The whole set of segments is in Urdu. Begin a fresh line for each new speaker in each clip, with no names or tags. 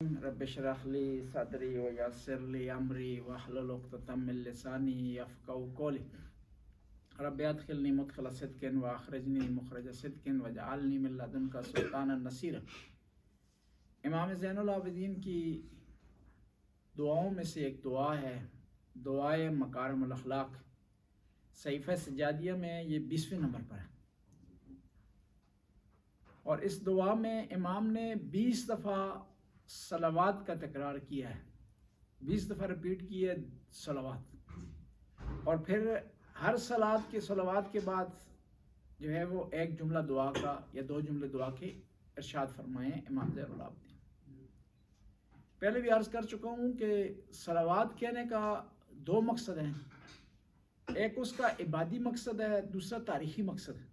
رب اشرح لی صدری ویسر لی امری واحلل عقدۃ من لسانی یفقهوا قولی رب ادخلنی مدخل صدق واخرجنی مخرج صدق واجعلنی من لدنک سلطانا نصیرا۔ امام زین العابدین کی دعاؤں میں سے ایک دعا ہے دعائے مکارم الاخلاق، صحیفہ سجادیہ میں یہ 20ویں نمبر پر ہے، اور اس دعا میں امام نے 20 دفعہ صلوات کا تکرار کیا ہے، 20 دفعہ ریپیٹ کی ہے صلوات، اور پھر ہر صلوات کے صلوات کے بعد جو ہے وہ ایک جملہ دعا کا یا 2 جملے دعا کے ارشاد فرمائے امام زین العابدین۔ پہلے بھی عرض کر چکا ہوں کہ صلوات کہنے کا 2 مقصد ہیں، ایک اس کا عبادی مقصد ہے، دوسرا تاریخی مقصد ہے۔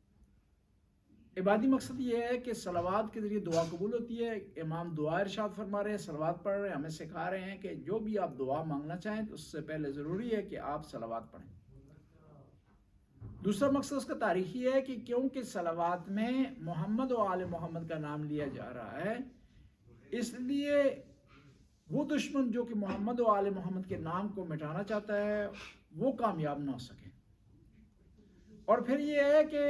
عبادی مقصد یہ ہے کہ صلوات کے ذریعے دعا قبول ہوتی ہے، امام دعا ارشاد فرما رہے ہیں، صلوات پڑھ رہے ہیں، ہمیں سکھا رہے ہیں کہ جو بھی آپ دعا مانگنا چاہیں تو اس سے پہلے ضروری ہے کہ آپ صلوات پڑھیں۔ دوسرا مقصد اس کا تاریخی ہے کہ کیونکہ صلوات میں محمد و آل محمد کا نام لیا جا رہا ہے، اس لیے وہ دشمن جو کہ محمد و آل محمد کے نام کو مٹانا چاہتا ہے وہ کامیاب نہ ہو سکے۔ اور پھر یہ ہے کہ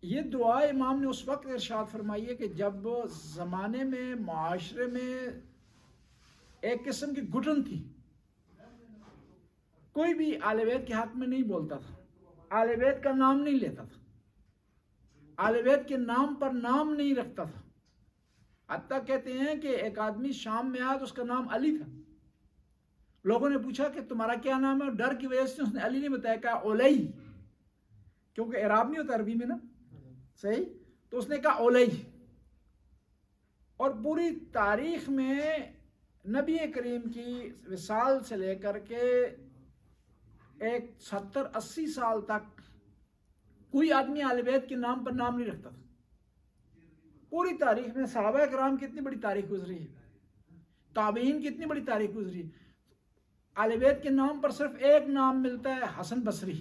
یہ دعا امام نے اس وقت ارشاد فرمائی ہے کہ جب زمانے میں معاشرے میں ایک قسم کی گھٹن تھی، کوئی بھی اہل بیت کے حق میں نہیں بولتا تھا، اہل بیت کا نام نہیں لیتا تھا، اہل بیت کے نام پر نام نہیں رکھتا تھا۔ حتیٰ کہتے ہیں کہ ایک آدمی شام میں آیا تو اس کا نام علی تھا، لوگوں نے پوچھا کہ تمہارا کیا نام ہے، ڈر کی وجہ سے اس نے علی نہیں بتایا، کہا اولی، کیونکہ اعراب نہیں ہوتا عربی میں نا، صحیح، تو اس نے کہا اولی۔ اور پوری تاریخ میں نبی کریم کی وصال سے لے کر کے ایک 70-80 سال تک کوئی آدمی اہل بیت کے نام پر نام نہیں رکھتا تھا۔ پوری تاریخ میں صحابہ کرام کی اتنی بڑی تاریخ گزری ہے، تابعین کی اتنی بڑی تاریخ گزری ہے، اہل بیت کے نام پر صرف ایک نام ملتا ہے، حسن بصری،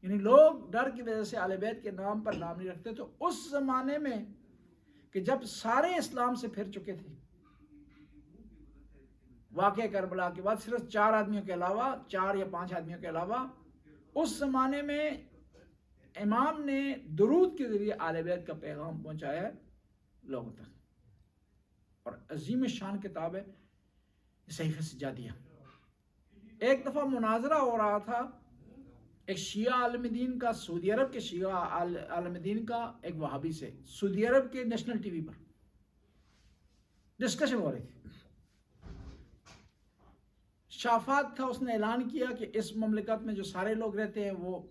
یعنی لوگ ڈر کی وجہ سے اہل بیت کے نام پر نام نہیں رکھتے۔ تو اس زمانے میں کہ جب سارے اسلام سے پھر چکے تھے، واقعہ کربلا کے بعد صرف 4 آدمیوں کے علاوہ، 4 یا 5 آدمیوں کے علاوہ، اس زمانے میں امام نے درود کے ذریعے اہل بیت کا پیغام پہنچایا ہے لوگوں تک، اور عظیم شان کتاب ہے صحیفہ سجادیہ۔ ایک دفعہ مناظرہ ہو رہا تھا ایک شیعہ عالم دین کا، سعودی عرب کے شیعہ عالم دین کا ایک وہابی سے، سعودی عرب کے نیشنل ٹی وی پر ڈسکشن ہو رہی تھی۔ شافات تھا، اس نے اعلان کیا کہ اس مملکت میں جو سارے لوگ رہتے ہیں وہ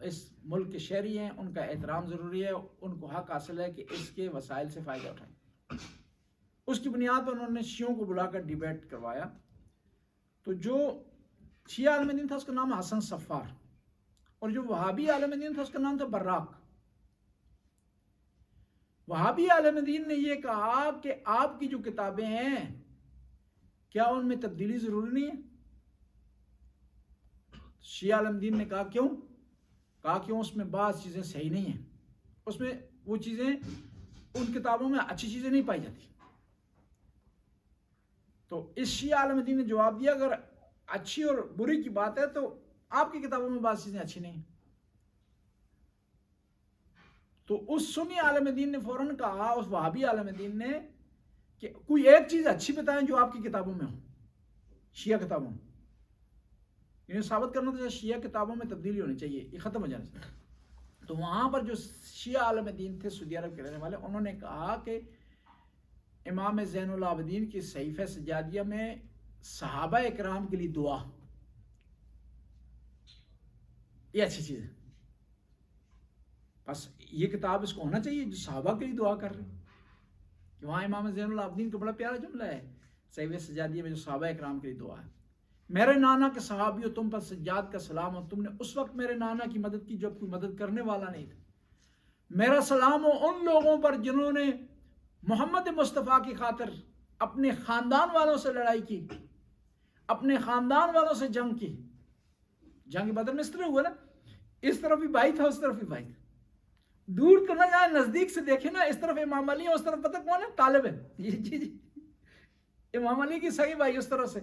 اس ملک کے شہری ہیں، ان کا احترام ضروری ہے، ان کو حق حاصل ہے کہ اس کے وسائل سے فائدہ اٹھائیں۔ اس کی بنیاد پر انہوں نے شیعوں کو بلا کر ڈیبیٹ کروایا۔ تو جو شیعہ عالم دین تھا اس کا نام حسن صفار، اور جو وہابی عالم دین تھا اس کا نام تھا براق۔ وہابی عالم دین نے یہ کہا کہ آپ کی جو کتابیں ہیں کیا ان میں تبدیلی ضروری نہیں ہے؟ شیعہ عالم دین نے کہا کیوں؟ کہا کیوں اس میں بعض چیزیں صحیح نہیں ہیں، اس میں وہ چیزیں، ان کتابوں میں اچھی چیزیں نہیں پائی جاتی۔ تو اس شیعہ عالم دین نے جواب دیا اگر اچھی اور بری کی بات ہے تو آپ کی کتابوں میں بعض چیزیں اچھی نہیں ہیں۔ تو اس سنی عالم دین نے فوراً کہا، اس وہابی عالم دین نے، کہ کوئی ایک چیز اچھی بتائیں جو آپ کی کتابوں میں ہو، شیعہ کتابوں میں، یعنی ثابت کرنا تھا شیعہ کتابوں میں تبدیلی ہونی چاہیے، یہ ختم ہو جانا چاہیے۔ تو وہاں پر جو شیعہ عالم دین تھے سعودی عرب کے رہنے والے، انہوں نے کہا کہ امام زین العابدین کی صحیفہ سجادیہ میں صحابہ اکرام کے لیے دعا، یہ اچھی چیز ہے، بس یہ کتاب اس کو ہونا چاہیے جو صحابہ کے لیے دعا کر رہے ہیں۔ کہ وہاں امام زین العابدین کا بڑا پیارا جملہ ہے صحیفہ سجادیہ میں جو صحابہ اکرام کے لیے دعا ہے، میرے نانا کے صحابیوں تم پر سجاد کا سلام ہو، تم نے اس وقت میرے نانا کی مدد کی جب کوئی مدد کرنے والا نہیں تھا۔ میرا سلام ہو ان لوگوں پر جنہوں نے محمد مصطفیٰ کی خاطر اپنے خاندان والوں سے لڑائی کی، اپنے خاندان والوں سے جنگ کی۔ جنگ بدر میں اس طرح ہوا نا، اس طرف بھی بھائی تھا، اس طرف بھی بھائی تھا، دور تو نہ جائیں، نزدیک سے دیکھیں نا، اس طرف امام علی ہے، اس طرف پتہ کون ہے؟ طالب ہے. جی امام علی کی صحیح بھائی اس طرف سے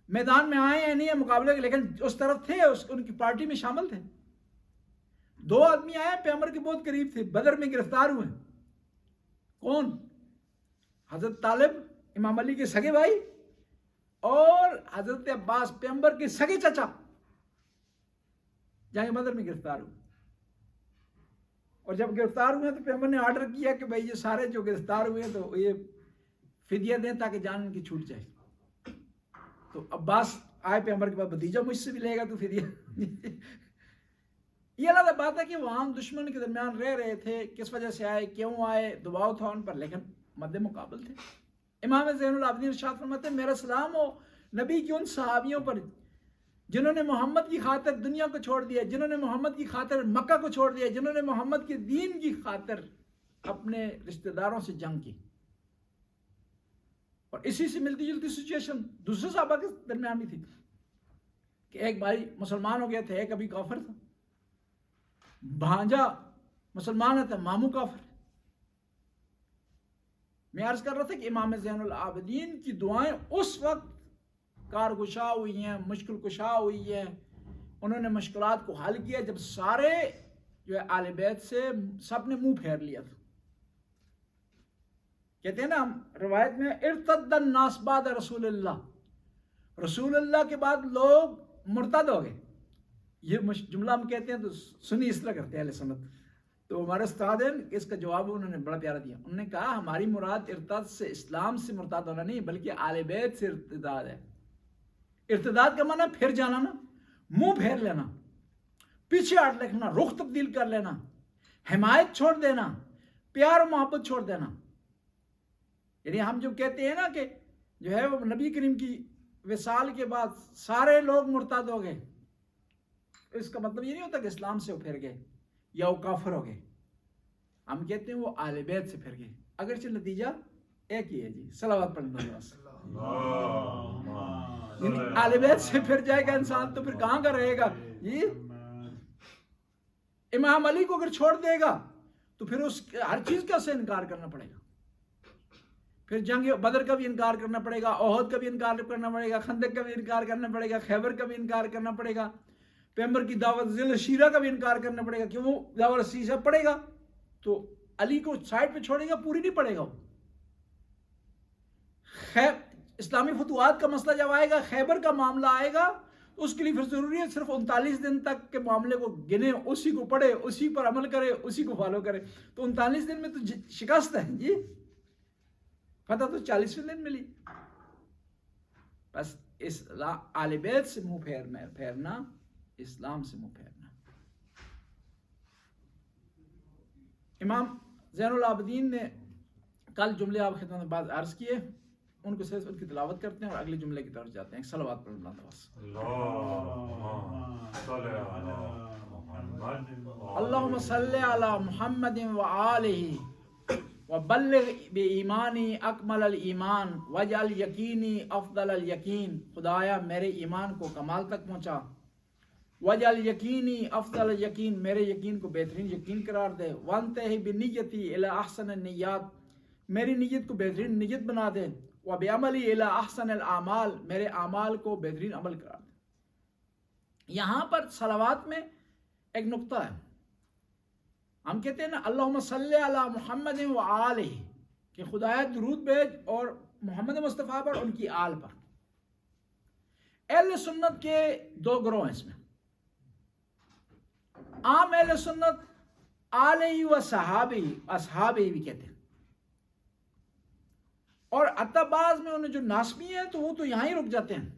میدان میں آئے ہیں نہیں ہے مقابلے کے، لیکن اس طرف تھے، ان کی پارٹی میں شامل تھے. 2 آدمی آئے پیغمبر کے بہت قریب تھے، بدر میں گرفتار ہوئے. کون؟ حضرت طالب امام علی کے سگے بھائی اور حضرت عباس پیغمبر کے سگے چچا جنگ بدر میں گرفتار ہوئے. اور جب گرفتار ہوئے تو پیغمبر نے آرڈر کیا کہ بھائی یہ سارے جو گرفتار ہوئے تو یہ فدیہ دیں تاکہ جان ان کی چھوٹ جائے. تو عباس آئے پیغمبر کے بعد، بھتیجا مجھ سے بھی لے گا تو فدیہ. یہ علیحدہ بات ہے کہ وہ عام دشمن کے درمیان رہ رہے تھے، کس وجہ سے آئے، کیوں آئے، دباؤ تھا ان پر، لیکن مد مقابل تھے. امام زین العابدین ارشاد فرماتے ہیں میرا سلام ہو نبی کی ان صحابیوں پر جنہوں نے محمد کی خاطر دنیا کو چھوڑ دیا، جنہوں نے محمد کی خاطر مکہ کو چھوڑ دیا، جنہوں نے محمد کے دین کی خاطر اپنے رشتہ داروں سے جنگ کی. اور اسی سے ملتی جلتی سچویشن دوسرے صحابہ کے درمیان بھی تھی کہ ایک بھائی مسلمان ہو گیا تھا، ایک ابھی کافر تھا. بھانجا مسلمان ہے تھا، ماموں کافر. میں عرض کر رہا تھا کہ امام زین العابدین کی دعائیں اس وقت کارگشا ہوئی ہیں، مشکل کشا ہوئی ہیں. انہوں نے مشکلات کو حل کیا جب سارے جو ہے آل بیت سے سب نے منہ پھیر لیا تھا. کہتے ہیں نا روایت میں ارتد الناس بعد رسول اللہ، رسول اللہ کے بعد لوگ مرتد ہو گئے. یہ جملہ ہم کہتے ہیں تو سنی اس طرح کرتے ہیں اہل سنت. تو ہمارے استاد ہیں، اس کا جواب انہوں نے بڑا پیارا دیا. انہوں نے کہا ہماری مراد ارتد سے اسلام سے مرتد ہونا نہیں بلکہ آل بیت سے ارتداد ہے. ارتداد کا معنی پھر جانا نا، منہ پھیر لینا، پیچھے ہٹ رکھنا، رخ تبدیل کر لینا، حمایت چھوڑ دینا، پیار و محبت چھوڑ دینا. یعنی ہم جو کہتے ہیں نا کہ جو ہے وہ نبی کریم کی وصال کے بعد سارے لوگ مرتد ہو گئے، اس کا مطلب یہ نہیں ہوتا کہ اسلام سے وہ پھر گئے یا وہ کافر ہو گئے. ہم کہتے ہیں وہ آل بیت سے پھر گئے، اگرچہ نتیجہ ایک ہی ہے. جی صلوات پڑھنا. آل بیت سے پھر جائے گا انسان تو پھر کہاں کا رہے گا؟ جی امام علی کو اگر چھوڑ دے گا تو پھر اس ہر چیز کا سے انکار کرنا پڑے گا. پھر جنگ بدر کا بھی انکار کرنا پڑے گا، احد کا بھی انکار کرنا پڑے گا، خندق کا بھی انکار کرنا پڑے گا، خیبر کا بھی انکار کرنا پڑے گا، پیغمبر کی دعوت ذل شیرہ کا بھی انکار کرنا پڑے گا. کیوں وہ دعوت سیسہ پڑے گا تو علی کو سائڈ پہ چھوڑے گا، پوری نہیں پڑے گا. اسلامی فتوحات کا مسئلہ جب آئے گا، خیبر کا معاملہ آئے گا، اس کے لیے پھر ضروری ہے صرف 39 دن تک کے معاملے کو گنے، اسی کو پڑھے، اسی پر عمل کرے، اسی کو فالو کرے. تو 39 دن میں تو شکست ہے. جی فتح تو 40ویں دن ملی. بس آل بیت سے منہ پھیرنا، اسلام سے منہ پھیرنا. امام زین العابدین نے کل جملے آپ خدمت میں بعد عرض کیے، ان کو صرف ان کی تلاوت کرتے ہیں اور اگلے جملے کی طرف جاتے ہیں. صلوات پر اللہم صلی علی محمد وآلہ وبلغ بایمانی اکمل الایمان واجعل یقینی افضل الیقین. خدایا میرے ایمان کو کمال تک پہنچا، وجعل یقینی افضل یقین، میرے یقین کو بہترین یقین قرار دے. وانتہی بنیتی الی احسن النیات، میری نیت کو بہترین نیت بنا دے. وبعملی الی احسن الاعمال، میرے اعمال کو بہترین عمل قرار دے. یہاں پر صلوات میں ایک نقطہ ہے. ہم کہتے ہیں نا اللہم صلی علی محمد وآلہ، کہ خدایا درود بھیج اور محمد مصطفیٰ پر، ان کی آل پر. اہل سنت کے 2 گروہ ہیں اس میں. عام اہل سنت آلہ و صحابی، اصحابی بھی کہتے ہیں، اور حتی بعض میں انہیں جو ناسبی ہیں تو وہ تو یہاں ہی رک جاتے ہیں.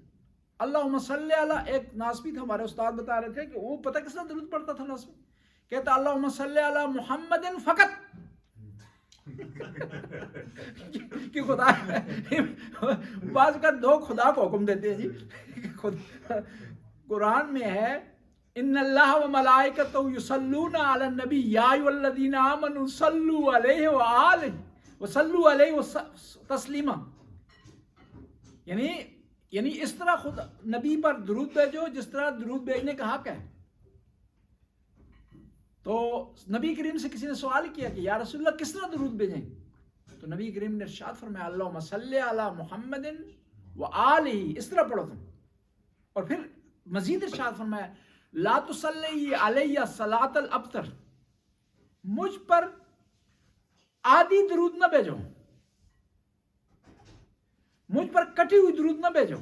اللہم صلی علی، ایک ناسبی تھا، ہمارے استاد بتا رہے تھے کہ وہ پتہ کس طرح درود پڑھتا تھا ناسبی، کہتا اللہم صلی علی محمد فقط، کہ خدا بعض کا 2 خدا کو حکم دیتے ہیں. جی قرآن میں ہے ان اللہ و ملائکتہ یصلون علی النبی یا ایھا الذین آمنوا صلوا علیہ وآلہ وصلوا علیہ تسلیما. یعنی اس طرح خود نبی پر درود بھیجو جس طرح درود بھیجنے کا حق ہے. تو نبی کریم سے کسی نے سوال کیا کہ یا رسول اللہ کس طرح درود بھیجیں؟ تو نبی کریم نے ارشاد فرمایا اللہم صلی علی محمد و آلہ، اس طرح پڑھو تم. اور پھر مزید ارشاد فرمایا لا تصلی علیہ صلاۃ الابتر، مجھ پر آدھی درود نہ بھیجو، مجھ پر کٹی ہوئی درود نہ بھیجو.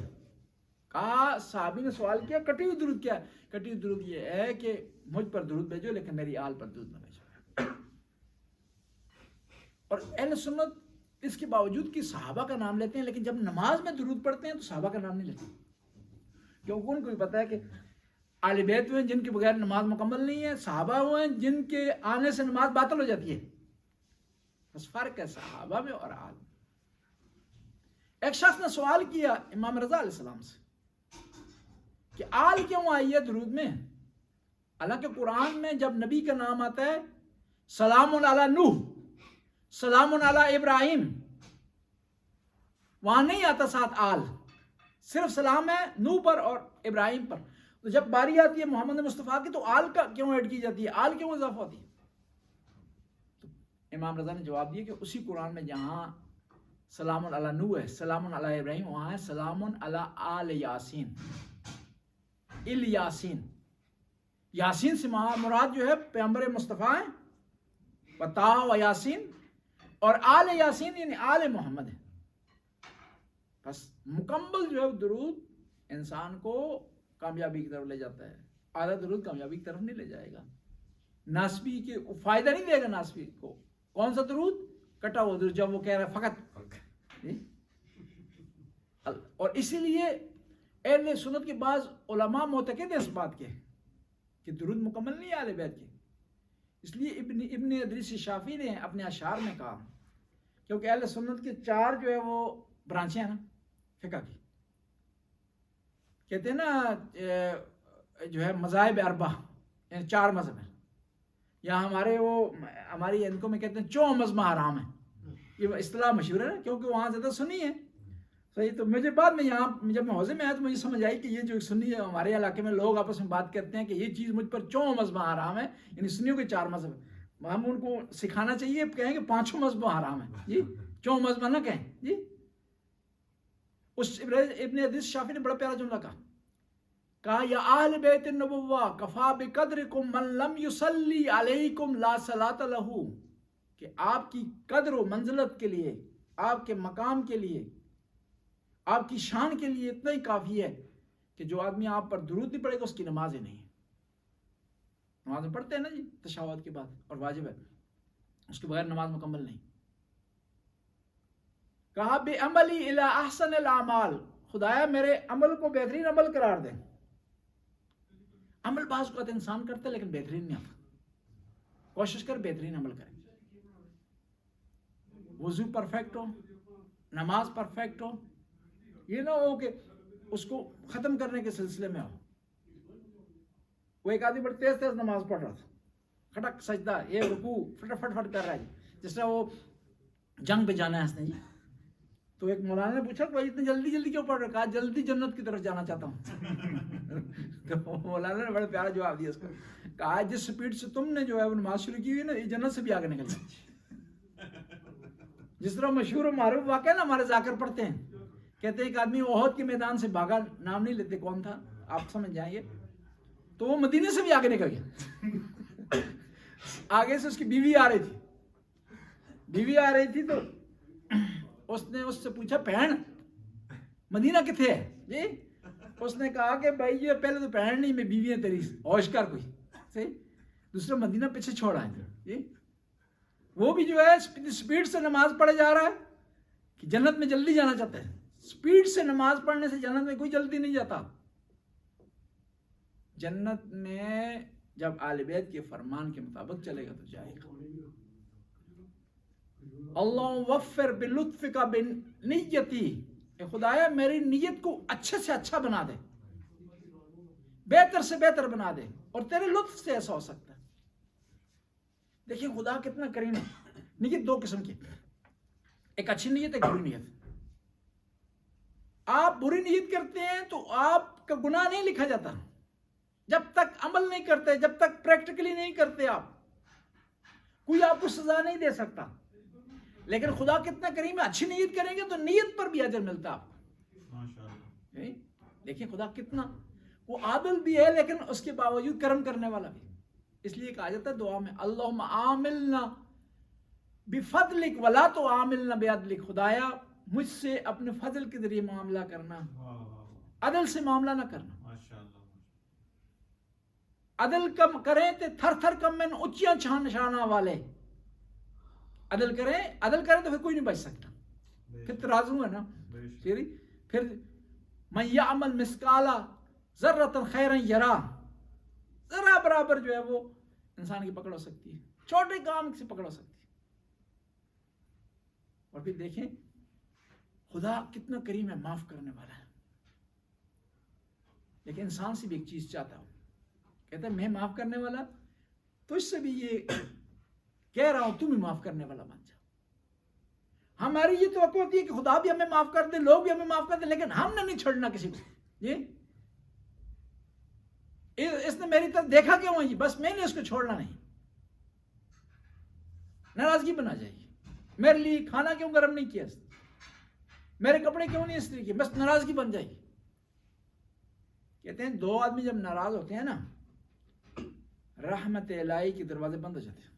کہا صحابی نے سوال کیا کٹی ہوئی درود کیا ہے؟ کٹی ہوئی درود یہ ہے کہ مجھ پر درود بھیجو لیکن میری آل پر درود نہ بھیجو. اور اہل سنت اس کے باوجود کہ صحابہ کا نام لیتے ہیں لیکن جب نماز میں درود پڑھتے ہیں تو صحابہ کا نام نہیں لیتے، کیونکہ ان کو بھی پتا ہے کہ اہل بیت ہوئے جن کے بغیر نماز مکمل نہیں ہے، صحابہ ہوئے ہیں جن کے آنے سے نماز باطل ہو جاتی ہے. بس فرق ہے صحابہ میں اور آل. ایک شخص نے سوال کیا امام رضا علیہ السلام سے کہ آل کیوں آئی ہے درود میں؟ حالانکہ قرآن میں جب نبی کا نام آتا ہے سلام علی نوح، سلام علی ابراہیم، وہاں نہیں آتا ساتھ آل، صرف سلام ہے نوح پر اور ابراہیم پر. تو جب باری آتی ہے محمد مصطفیٰ کی تو آل کا کیوں ایڈ کی جاتی ہے، آل کیوں اضافہ ہوتی ہے؟ تو امام رضا نے جواب دیا کہ اسی قرآن میں جہاں سلام علی نوح ہے، سلام علی ابراہیم، وہاں ہے سلام علی آل یاسین، یاسین. یاسین سے مراد جو ہے پیغمبر مصطفیٰ ہیں، و طٰ و یاسین، اور آل یاسین یعنی آل محمد ہے. بس مکمل جو ہے درود انسان کو کامیابی کی طرف لے جاتا ہے، آدھا درود کامیابی کی طرف نہیں لے جائے گا. ناسبی کے فائدہ نہیں دے گا ناسبی کو. کون سا درود؟ کٹا ہوا درود جب وہ کہہ رہا ہے فقط. اور اسی لیے اہل سنت کے بعض علماء معتقد ہیں اس بات کے کہ درود مکمل نہیں ہے اہل بیت کے. اس لیے ابن ادریس شافعی نے اپنے اشعار میں کہا، کیونکہ اہل سنت کے 4 جو ہے وہ برانچیں ہیں نا فقہ کی، کہتے ہیں نا جو ہے مذاہب اربع، یعنی 4 مذہب ہیں، یا ہماری ان کو میں کہتے ہیں 4 مذہب حرام ہیں. یہ اصطلاح مشہور ہے نا کیونکہ وہاں زیادہ سنی ہے. صحیح. تو مجھے بعد میں یہاں جب میں حوزے میں آیا تو مجھے سمجھ آئی کہ یہ جو سنی ہے ہمارے علاقے میں لوگ آپس میں بات کرتے ہیں کہ یہ چیز مجھ پر 4 مذہب حرام ہے، یعنی سنیوں کے 4 مذہب. ہم ان کو سکھانا چاہیے کہیں کہ 5 مذہب حرام ہیں جی، 4 مذہب نہ کہیں جی. اس ابن حدیث شافعی نے بڑا پیارا جملہ کہا یا اہل بیت النبوہ کفا بقدرکم من لم یصلی علیکم لا صلاۃ لہ، کہ آپ کی قدر و منزلت کے لیے، آپ کے مقام کے لیے، آپ کی شان کے لیے اتنا ہی کافی ہے کہ جو آدمی آپ پر درود نہیں پڑے گا اس کی نماز ہی نہیں ہے. نماز میں پڑھتے ہیں نا جی تشہد کے بعد اور واجب ہے، اس کے بغیر نماز مکمل نہیں. کہا بے عملی الی احسن الاعمال، خدایا میرے عمل کو بہترین عمل قرار دیں. عمل بعض اوقات انسان کرتا ہے لیکن بہترین نہیں آتا. کوشش کر بہترین عمل کریں. وضو پرفیکٹ ہو، نماز پرفیکٹ ہو، یہ نہ ہو کہ اس کو ختم کرنے کے سلسلے میں ہو. وہ ایک آدمی بڑی تیز تیز نماز پڑھ رہا تھا، کھٹک سجدہ، یہ رکوع فٹ فٹ فٹ کر رہا ہے جس طرح وہ جنگ پہ جانا ہے اس نے جی. تو ایک مولانا نے پوچھا کہ اتنی جلدی جلدی کیوں پڑھ رہا ہے؟ کہا جلدی جنت کی طرف جانا چاہتا ہوں. تو مولانا نے بڑا پیارا جواب دیا اس کو، کہا جس سپیڈ سے تم نے جو ہے وہ نماز شروع کی ہوئی نا، یہ جنت سے بھی آگے نکل جائے. جس طرح مشہور و معروف واقعہ نا ہمارے ذاکر پڑھتے ہیں، کہتے ہیں ایک آدمی احد کے میدان سے بھاگا، نام نہیں لیتے کون تھا، آپ سمجھ جائیں گے، تو وہ مدینے سے بھی آگے نکل گیا. آگے سے اس کی بیوی آ رہی تھی تو اس نے اس سے پوچھا بہن مدینہ کتنے ہے جی؟ اس نے کہا کہ بھائی یہ پہلے تو بہن نہیں، میں بیوی ہے تیری، ہوش کر کوئی. صحیح. دوسرا مدینہ پیچھے چھوڑ آئے جی. وہ بھی جو ہے سپیڈ سے نماز پڑھے جا رہا ہے کہ جنت میں جلدی جانا چاہتا ہے. سپیڈ سے نماز پڑھنے سے جنت میں کوئی جلدی نہیں جاتا. جنت میں جب آل بیت کے فرمان کے مطابق چلے گا تو جائے گا. اللہ وفر بلطفک بنیتی، اے خدایا میری نیت کو اچھے سے اچھا بنا دے، بہتر سے بہتر بنا دے، اور تیرے لطف سے ایسا ہو سکتا ہے. دیکھیں خدا کتنا کریم ہے. نیت 2 قسم کی، ایک اچھی نیت، ایک بری نیت. آپ بری نیت کرتے ہیں تو آپ کا گناہ نہیں لکھا جاتا جب تک عمل نہیں کرتے، جب تک پریکٹیکلی نہیں کرتے آپ. کوئی آپ کو سزا نہیں دے سکتا، لیکن خدا کتنا کریم ہے، اچھی نیت کریں گے تو نیت پر بھی اجر ملتا آپ کو۔ دیکھیں خدا کتنا وہ عادل بھی ہے، لیکن اس کے باوجود کرم کرنے والا بھی۔ اس لیے کہا جاتا ہے دعا میں اللہم عاملنا بفضلک ولا تعاملنا بعدلک، خدایا مجھ سے اپنے فضل کے ذریعے معاملہ کرنا، عدل سے معاملہ نہ کرنا۔ عدل کم کریں تو تھر تھر کم میں اچیاں نشانہ والے، عدل کریں تو پھر کوئی نہیں بچ سکتا، پھر ترازو ہے نا۔ پھر من یعمل مثقال ذرۃ خیرا یرا، ذرا برابر جو ہے وہ انسان کی پکڑ ہو سکتی ہے، چھوٹے کام سے پکڑ ہو سکتی ہے۔ اور پھر دیکھیں خدا کتنا کریم ہے، معاف کرنے والا ہے، لیکن انسان سے بھی ایک چیز چاہتا ہوں، کہتا ہے میں معاف کرنے والا، تجھ سے بھی یہ کہہ رہا ہوں تم بھی معاف کرنے والا بن جا۔ ہماری یہ توقع ہوتی ہے کہ خدا بھی ہمیں معاف کر دے، لوگ بھی ہمیں معاف کر دیں، لیکن ہم نے نہیں چھوڑنا کسی کو۔ جی اس نے میری طرف دیکھا کیوں ہے جی، بس میں نے اس کو چھوڑنا نہیں، ناراضگی بنا جائے گی، میرے لیے کھانا کیوں گرم نہیں کیا، میرے کپڑے کیوں نہیں استری کیے، بس ناراضگی بن جائے گی۔ کہتے ہیں دو آدمی جب ناراض ہوتے ہیں نا، رحمت الہی کے دروازے بند ہو جاتے ہیں،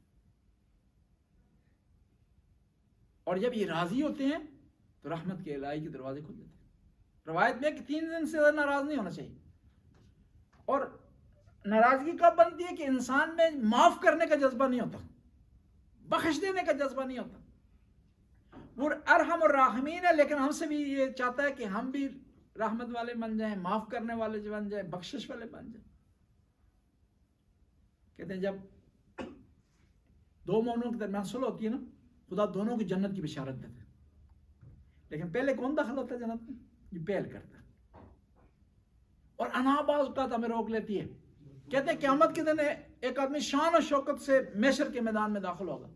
اور جب یہ راضی ہوتے ہیں تو رحمت کے الہی کے دروازے کھل جاتے ہیں۔ روایت میں کہ 3 دن سے زیادہ ناراض نہیں ہونا چاہیے۔ اور ناراضگی کب بنتی ہے کہ انسان میں معاف کرنے کا جذبہ نہیں ہوتا، بخش دینے کا جذبہ نہیں ہوتا۔ وہ ارحم الراحمین ہے، لیکن ہم سے بھی یہ چاہتا ہے کہ ہم بھی رحمت والے بن جائیں، معاف کرنے والے بن جائیں، بخشش والے بن جائیں۔ کہتے ہیں جب دو مومنوں کے درمیان صلح ہوتی ہے نا، خدا دونوں کی جنت کی بشارت دیتا ہے، لیکن پہلے کون داخل ہوتا ہے جنت میں؟ یہ پہل کرتا ہے۔ اور انا بعض اوقات ہمیں روک لیتی ہے۔ کہتے ہیں قیامت کے دن ایک آدمی شان و شوکت سے محشر کے میدان میں داخل ہوگا،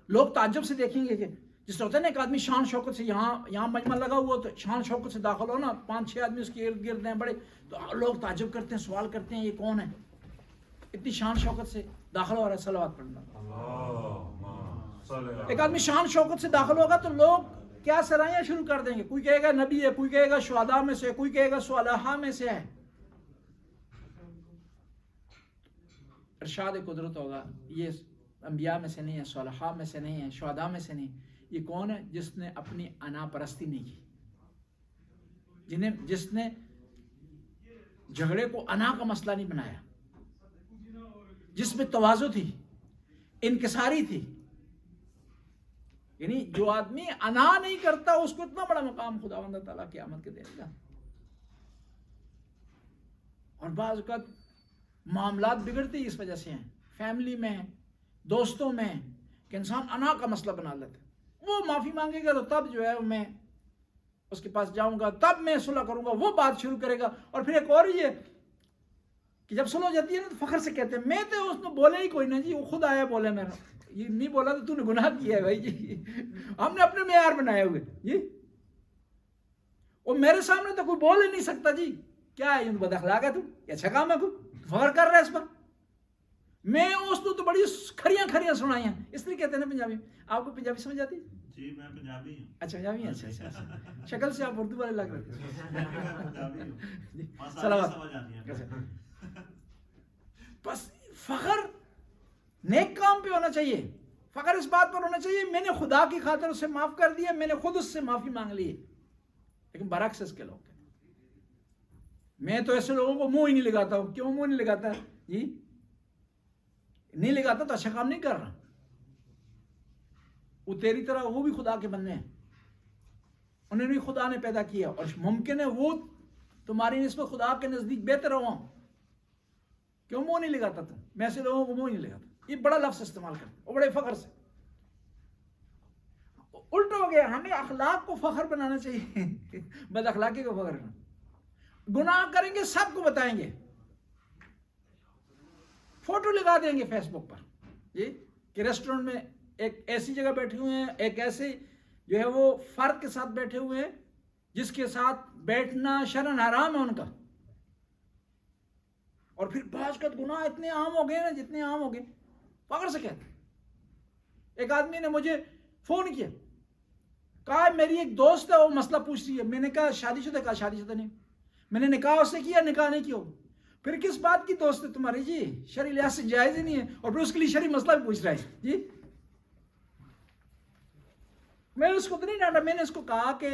لوگ تعجب سے دیکھیں گے کہ جس طرح ہوتا ہے نا ایک آدمی شان شوکت سے یہاں مجمع لگا ہوا تو شان شوکت سے داخل ہو نا، 5-6 آدمی اس کے ارد گرد ہیں بڑے، تو لوگ تعجب کرتے ہیں، سوال کرتے ہیں یہ کون ہے، اتنی شان شوکت سے داخل ہو رہا ہے۔ صلوات پڑھنا۔ ایک آدمی شان شوکت سے داخل ہوگا تو لوگ کیا سرائیاں شروع کر دیں گے، کوئی کہے گا نبی ہے، کوئی کہے گا شہداء میں سے، کوئی کہے گا صالحاء میں سے ہے۔ ارشاد قدرت ہوگا یہ انبیاء میں سے نہیں ہے، صالحاء میں سے نہیں ہے، شہداء میں سے نہیں۔ یہ کون ہے؟ جس نے اپنی انا پرستی نہیں کی، جس نے جھگڑے کو انا کا مسئلہ نہیں بنایا، جس میں تواضع تھی، انکساری تھی۔ یعنی جو آدمی انا نہیں کرتا اس کو اتنا بڑا مقام خداوند تعالیٰ قیامت کے دے گا۔ اور بعض اوقات معاملات بگڑتے ہی اس وجہ سے ہیں، فیملی میں، دوستوں میں، کہ انسان انا کا مسئلہ بنا لیتا ہے۔ وہ معافی مانگے گا تو تب جو ہے میں اس کے پاس جاؤں گا، تب میں صلح کروں گا، وہ بات شروع کرے گا۔ اور پھر ایک اور یہ کہ جب صلح ہو جاتی ہے نا تو فخر سے کہتے ہیں میں تو اس نے بولے ہی کوئی نہ جی، وہ خود آیا بولے، میرا یہ نہیں بولا تو نے گناہ کیا ہے بھائی جی، ہم نے اپنے معیار بنائے ہوئے جی، اور میرے سامنے تو کوئی بول ہی نہیں سکتا جی، کیا ہے بد اخلاق ہے تو اچھا کام ہے، کو فخر کر رہا ہے اس پر، میں اس تو بڑی کھریاں سنائی ہیں۔ اس لیے کہتے ہیں نا پنجابی، آپ کو پنجابی سمجھ آتی ہے؟ جی میں پنجابی ہوں۔ اچھا پنجابی ہیں، اچھا شکل سے آپ اردو والے لگ رہے ہیں۔ بس فخر نیک کام پہ ہونا چاہیے، فخر اس بات پر ہونا چاہیے میں نے خدا کی خاطر اسے معاف کر دیا، میں نے خود اس سے معافی مانگ لی ہے۔ لیکن برعکس اس کے لوگ کہتے ہیں میں تو ایسے لوگوں کو منہ ہی نہیں لگاتا ہوں۔ کیوں منہ نہیں لگاتا جی؟ نہیں لگاتا تو اچھا کام نہیں کر رہا۔ وہ تیری طرح وہ بھی خدا کے بندے ہیں، انہیں بھی خدا نے پیدا کیا، اور ممکن ہے وہ تمہاری نسبت خدا کے نزدیک بہتر ہوا۔ کیوں منہ نہیں لگاتا تم؟ میں ایسے لوگوں کو منہ نہیں لگاتا۔ یہ بڑا لفظ استعمال کرتا اور بڑے فخر سے۔ الٹا ہو گیا، ہمیں اخلاق کو فخر بنانا چاہیے، بد اخلاقی کو فخر بنانا۔ گناہ کریں گے سب کو بتائیں گے، فوٹو لگا دیں گے فیس بک پر جی کہ ریسٹورنٹ میں ایک ایسی جگہ بیٹھے ہوئے ہیں، ایک ایسے جو ہے وہ فرد کے ساتھ بیٹھے ہوئے ہیں جس کے ساتھ بیٹھنا شرعاً حرام ہے ان کا۔ اور پھر بعض کا گناہ اتنے عام ہو گئے نا، جتنے عام ہو گئے فخر سے کہتے ہیں. ایک آدمی نے مجھے فون کیا, کہا میری ایک دوست ہے وہ مسئلہ پوچھ رہی ہے. میں نے کہا شادی شدہ؟ کہا شادی شدہ نہیں. میں نے نکاح اس سے کیا؟ نکاح نہیں کیا. پھر کس بات کی دوست ہے تمہاری؟ جی شرعی لحاظ سے جائز ہی نہیں ہے, اور پھر اس کے لیے شرعی مسئلہ بھی پوچھ رہا ہے. جی میں نے اس کو تو نہیں ڈانٹا, میں نے اس کو کہا کہ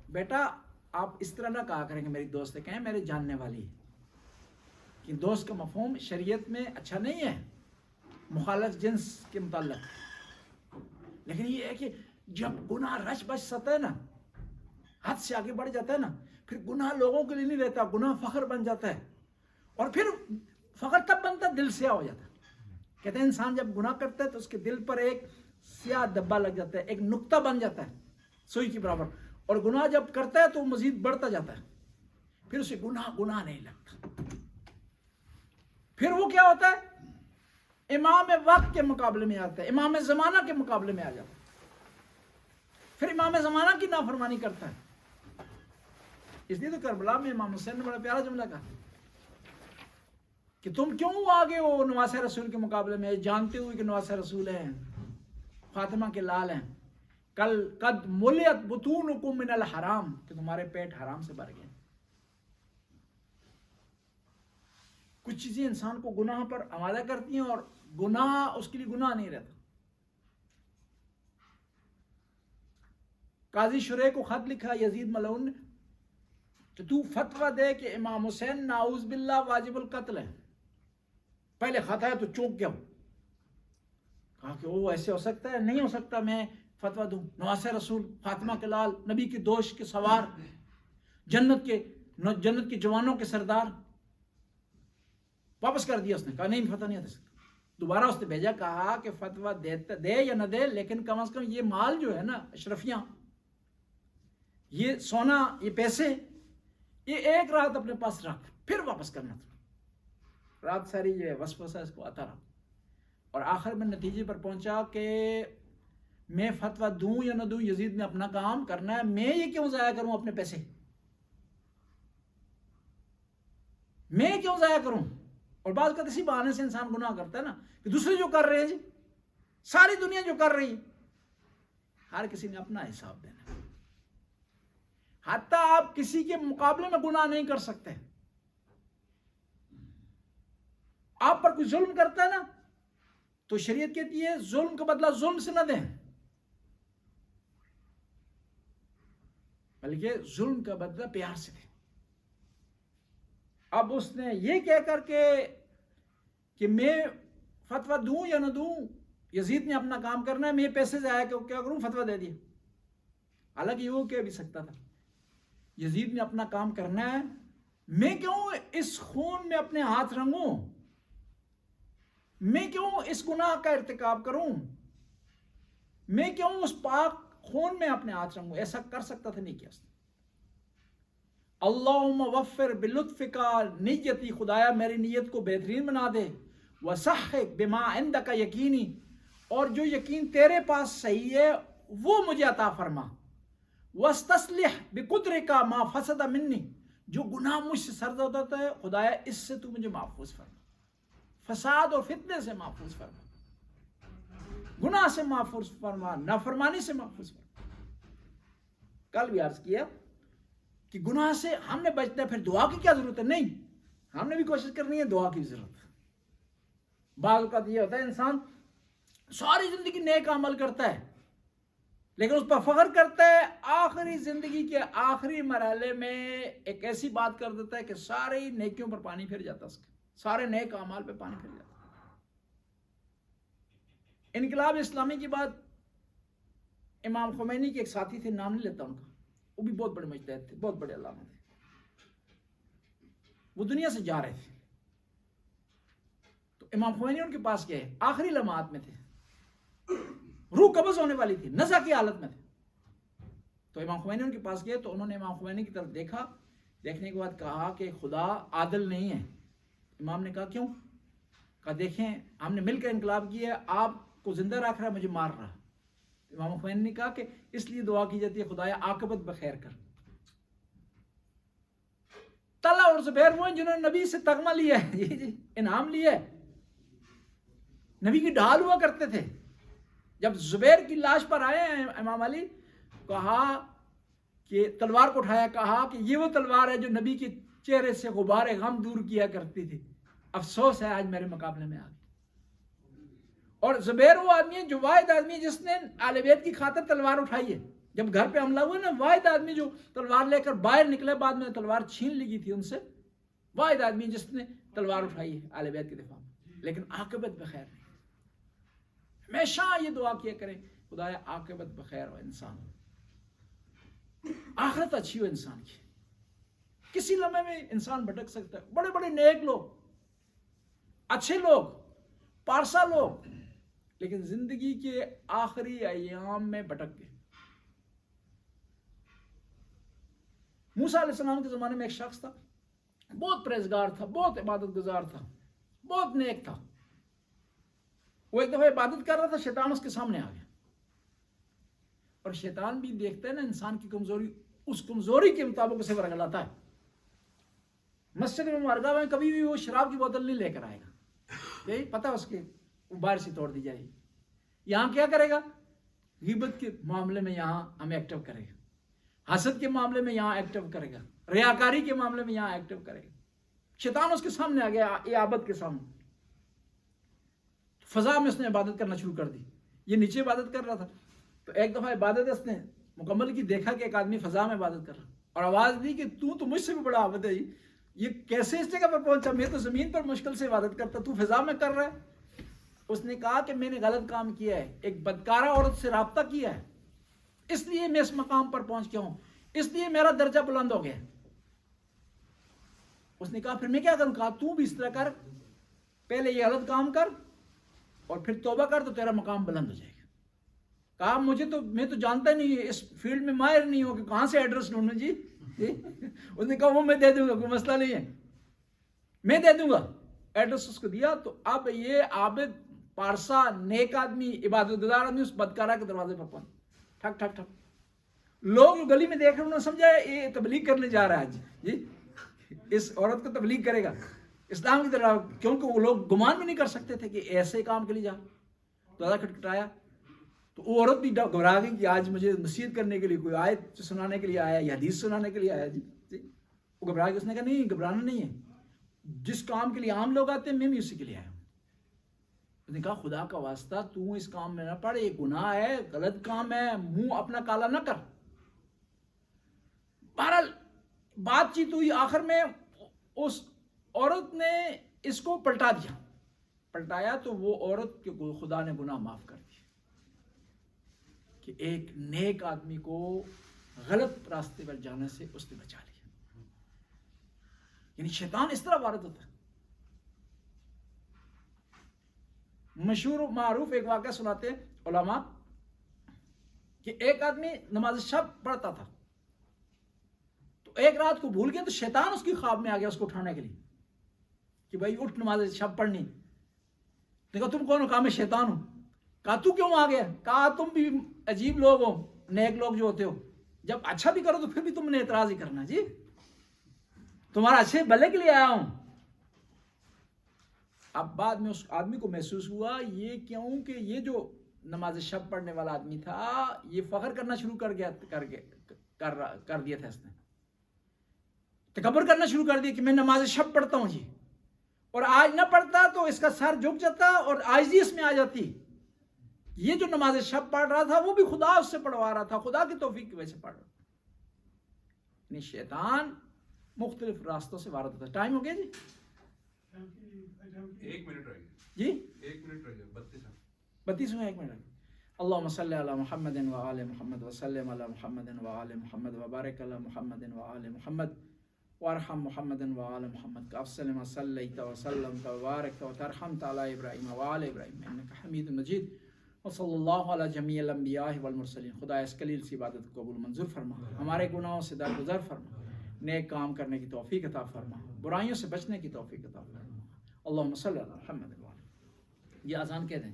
بیٹا آپ اس طرح نہ کہا کریں کہ میری دوست ہے, کہیں میرے جاننے والی ہے. کہ دوست کا مفہوم شریعت میں اچھا نہیں ہے مخالف جنس کے متعلق, لیکن یہ ہے کہ جب گناہ رچ بچ سکتا ہے نا, حد سے آگے بڑھ جاتا ہے نا, پھر گناہ لوگوں کے لیے نہیں رہتا, گناہ فخر بن جاتا ہے. اور پھر فخر تب بنتا دل سیاہ ہو جاتا ہے. کہتے ہیں انسان جب گناہ کرتا ہے تو اس کے دل پر ایک سیاہ دبا لگ جاتا ہے, ایک نقطہ بن جاتا ہے سوئی کی برابر, اور گناہ جب کرتا ہے تو وہ مزید بڑھتا جاتا ہے, پھر اسے گناہ نہیں لگتا. پھر وہ کیا ہوتا ہے, امام وقت کے مقابلے میں آتا ہے, امام زمانہ کے مقابلے میں آ جاتا ہے, پھر امام زمانہ کی نافرمانی کرتا ہے. اس لیے تو کربلا میں امام حسین نے بڑا پیارا جملہ کہا کہ تم کیوں آگے ہو نواسہ رسول کے مقابلے میں, جانتے ہوئے کہ نواسہ رسول ہیں, فاطمہ کے لال ہیں. قد ملیت بطونکم من الحرام, کہ تمہارے پیٹ حرام سے بھر گئے. کچھ چیزیں انسان کو گناہ پر آمادہ کرتی ہیں اور گناہ اس کے لیے گناہ نہیں رہتا. قاضی شریح کو خط لکھا یزید ملعون نے کہ تو فتویٰ دے کہ امام حسین نعوذ باللہ واجب القتل ہے. پہلے خط ہے تو چونک گیا, کہا کہ وہ ایسے ہو سکتا ہے؟ نہیں ہو سکتا, میں فتویٰ دوں. نواسہ رسول, فاطمہ کے لال, نبی کے دوش کے سوار, جنت کے جوانوں کے سردار. واپس کر دیا اس نے, کہا نہیں فتویٰ نہیں دے سکتا. دوبارہ اس نے بھیجا, کہا کہ فتویٰ دے یا نہ دے, لیکن کم از کم یہ مال جو ہے نا, اشرفیاں, یہ سونا, یہ پیسے, یہ ایک رات اپنے پاس رکھ, پھر واپس کرنا تھا. رات ساری یہ وسوسہ اس کو آتا رہا, اور آخر میں نتیجے پر پہنچا کہ میں فتویٰ دوں یا نہ دوں, یزید نے اپنا کام کرنا ہے, میں یہ کیوں ضائع کروں اپنے پیسے, میں کیوں ضائع کروں. اور بعض کا اسی بہانے سے انسان گناہ کرتا ہے نا, کہ دوسرے جو کر رہے ہیں, جی ساری دنیا جو کر رہی ہے, ہر کسی نے اپنا حساب دینا ہے. حتیٰ آپ کسی کے مقابلے میں گناہ نہیں کر سکتے. آپ پر کوئی ظلم کرتا ہے نا, تو شریعت کہتی ہے ظلم کا بدلہ ظلم سے نہ دیں, بلکہ ظلم کا بدلہ پیار سے دیں. اب اس نے یہ کہہ کر کے کہ میں فتویٰ دوں یا نہ دوں, یزید نے اپنا کام کرنا ہے, میں پیسے ضائع کیا کروں, فتویٰ دے دیا. حالانکہ وہ کہہ بھی سکتا تھا, یزید نے اپنا کام کرنا ہے, میں کیوں اس خون میں اپنے ہاتھ رنگوں, میں کیوں اس گناہ کا ارتکاب کروں, میں کیوں اس پاک خون میں اپنے ہاتھ رنگوں. ایسا کر سکتا تھا, نہیں کیا اس نے. اللہم وفر بلطفک نیتی, خدایا میری نیت کو بہترین بنا دے. وصحح بما عندک یقینی, اور جو یقین تیرے پاس صحیح ہے وہ مجھے عطا فرما. واستصلح بقدرک ما فسد منی, جو گناہ مجھ سے سرزد ہوتا ہے خدایا اس سے تو مجھے محفوظ فرما, فساد اور فتنے سے محفوظ فرما, گناہ سے محفوظ فرما, نافرمانی سے محفوظ فرما. کل بھی عرض کیا کہ گناہ سے ہم نے بچنا ہے, پھر دعا کی کیا ضرورت ہے؟ نہیں, ہم نے بھی کوشش کرنی ہے, دعا کی ضرورت ہے. بعض اوقات یہ ہوتا ہے انسان ساری زندگی نیک عمل کرتا ہے لیکن اس پر فخر کرتا ہے, آخری زندگی کے آخری مرحلے میں ایک ایسی بات کر دیتا ہے کہ ساری نیکیوں پر پانی پھر جاتا ہے, اس کے سارے نیک اعمال پہ پانی پھر جاتا ہے. انقلاب اسلامی کی بات امام خمینی کے ایک ساتھی تھے, نام نہیں لیتا ان کا, وہ بھی بہت بڑے مجتہد تھے, بہت بڑے علامہ تھے. وہ دنیا سے جا رہے تھے تو امام خمینی ان کے پاس گئے, آخری لمحات میں تھے, روح قبض ہونے والی تھی, نزع کی حالت میں تھے. تو امام خمینی ان کے پاس گئے تو انہوں نے امام خمینی کی طرف دیکھا, دیکھنے کے بعد کہا کہ خدا عادل نہیں ہے. امام نے کہا کیوں؟ کہا دیکھیں ہم نے مل کر انقلاب کیا ہے, آپ کو زندہ رکھ رہا ہے, مجھے مار رہا. امام خمینی نے کہا کہ اس لیے دعا کی جاتی ہے خدایا عاقبت بخیر کر. طلحہ اور زبیر وہ ہیں جنہوں نے نبی سے تغمہ لیا ہے, جی انعام لیا ہے. نبی کی ڈھال ہوا کرتے تھے. جب زبیر کی لاش پر آئے ہیں امام علی, کہا کہ تلوار کو اٹھایا, کہا کہ یہ وہ تلوار ہے جو نبی کے چہرے سے غبار غم دور کیا کرتی تھی, افسوس ہے آج میرے مقابلے میں آ گئی. اور زبیر وہ آدمی ہے جو واحد آدمی ہے جس نے اہل بیت کی خاطر تلوار اٹھائی ہے. جب گھر پہ حملہ ہوا نا, واحد آدمی جو تلوار لے کر باہر نکلے, بعد میں تلوار چھین لی گئی تھی ان سے, واحد آدمی جس نے تلوار اٹھائی ہے اہل بیت کے دفاع میں, لیکن عاقبت بخیر نہیں. ہمیشہ یہ دعا کیا کریں, خدایا عاقبت بخیر ہو انسان, آخرت اچھی ہو انسان کی. کسی لمحے میں انسان بھٹک سکتا ہے. بڑے بڑے نیک لوگ, اچھے لوگ, پارسا لوگ, لیکن زندگی کے آخری ایام میں بھٹک گئے. موسیٰ علیہ السلام کے زمانے میں ایک شخص تھا, بہت پرہیزگار تھا, بہت عبادت گزار تھا, بہت نیک تھا. وہ ایک دفعہ عبادت کر رہا تھا, شیطان اس کے سامنے آ گیا. اور شیطان بھی دیکھتا ہے نا انسان کی کمزوری, اس کمزوری کے مطابق اسے ورگلاتا ہے. مسجد میں مبارکہ میں کبھی بھی وہ شراب کی بوتل نہیں لے کر آئے گا, یہی پتہ اس کے باہر سے توڑ دی جائے گی. یہاں کیا کرے گا, غیبت کے معاملے میں یہاں ہمیں ایکٹیو کرے گا, حسد کے معاملے میں یہاں ایکٹیو کرے گا, ریاکاری کے معاملے میں یہاں ایکٹیو کرے گا. شیطان اس کے سامنے آ گیا, یہ عابد کے سامنے. فضا میں اس نے عبادت کرنا شروع کر دی. یہ نیچے عبادت کر رہا تھا, تو ایک دفعہ عبادت اس نے مکمل کی, دیکھا کہ ایک آدمی فضا میں عبادت کر رہا, اور آواز دی کہ تو مجھ سے بھی بڑا عابد ہے, یہ کیسے اس جگہ پر پہنچا, میں تو زمین پر مشکل سے عبادت کرتا, تو فضا میں کر رہا ہے. اس نے کہا کہ میں نے غلط کام کیا ہے, ایک بدکارہ عورت سے رابطہ کیا ہے, اس لیے میں اس مقام پر پہنچ گیا ہوں, اس لیے میرا درجہ بلند ہو گیا. اس نے کہا پھر میں کیا کروں, کہا تو بھی اس طرح کر, پہلے یہ غلط کام کر اور پھر توبہ کر, تو تیرا مقام بلند ہو جائے گا. کہا میں تو جانتا نہیں, اس فیلڈ میں ماہر نہیں ہوں کہ کہاں سے ایڈریس ڈھونڈوں. جی اس نے کہا وہ میں دے دوں گا, کوئی مسئلہ نہیں ہے, میں دے دوں گا. ایڈریس اس کو دیا. تو اب یہ عابد, پارسا, نیک آدمی, عبادت گزار آدمی اس بدکارہ کے دروازے پر پہنچ. ٹھک ٹھک ٹھک. لوگ جو گلی میں دیکھ رہے انہوں نے سمجھا یہ تبلیغ کرنے جا رہا ہے آج, جی اس عورت کو تبلیغ کرے گا اسلام کی طرح, کیونکہ وہ لوگ گمان بھی نہیں کر سکتے تھے کہ ایسے کام کے لیے جا. دروازہ کھٹکھٹایا تو وہ عورت بھی گھبرا گئی کہ آج مجھے نصیحت کرنے کے لیے کوئی آیت سنانے کے لیے آیا یا حدیث سنانے کے لیے آیا. جی وہ گھبرا گئی. اس نے کہا نہیں, گھبرانا نہیں ہے, جس کام کے لیے عام لوگ آتے ہیں میں بھی اسی کے لیے آیا ہوں. اس نے کہا خدا کا واسطہ تو اس کام میں نہ پڑ, یہ گناہ ہے, غلط کام ہے, منہ اپنا کالا نہ کر. بہرحال بات چیت ہوئی, آخر میں اس عورت نے اس کو پلٹایا تو وہ عورت کے خدا نے گناہ معاف کر دیا کہ ایک نیک آدمی کو غلط راستے پر جانے سے اس نے بچا لیا. یعنی شیطان اس طرح وارد ہوتا ہے. مشہور و معروف ایک واقعہ سناتے ہیں علماء کہ ایک آدمی نماز شب پڑھتا تھا, تو ایک رات کو بھول گیا, تو شیطان اس کی خواب میں آ گیا اس کو اٹھانے کے لیے کہ بھائی اٹھ نماز شب پڑھنی. کہا تم کون ہو, کہا میں شیطان ہوں. کہا تو کیوں آ گیا, کہا تم بھی عجیب لوگ ہو, نیک لوگ جو ہوتے ہو, جب اچھا بھی کرو تو پھر بھی تم نے اعتراض ہی کرنا. جی تمہارا اچھے بھلے کے لیے آیا ہوں. اب بعد میں اس آدمی کو محسوس ہوا یہ کیوں کہ یہ جو نماز شب پڑھنے والا آدمی تھا یہ فخر کرنا شروع کر دیا تھا, اس نے تکبر کرنا شروع کر دیا کہ میں نماز شب پڑھتا ہوں. جی اور آج نہ پڑھتا تو اس کا سر جھک جاتا اور عاجزی اس میں آ جاتی. یہ جو نماز شب پڑھ رہا تھا وہ بھی خدا اس سے پڑھوا رہا تھا, خدا کی توفیق کی وجہ سے پڑھ رہا تھا. یعنی شیطان مختلف راستوں سے وارد ہوتا ہے. ٹائم ہو گیا جی,
1 منٹ رہ گیا
جی,
1 منٹ رہ گیا,
32 میں 1 منٹ. اللہم صلی علی محمد و آل محمد وسلم علی محمد و آل محمد وبارک علی محمد و آل محمد وارحم محمد و آل محمد کافسلم صلیت وسلم وبارک وترحمت علی ابراہیم و آل ابراہیم انک حمید مجید وصلی اللہ علی جمیع الانبیاء والمرسلین. خدا اس قلیل سی عبادت کو قبول منظور فرما, ہمارے گناہوں سے درگزر فرما, نیک کام کرنے کی توفیق عطا فرما, برائیوں سے بچنے کی توفیق عطا فرما. اللہم صلی علی محمد و آل. یہ اذان کہہ دیں.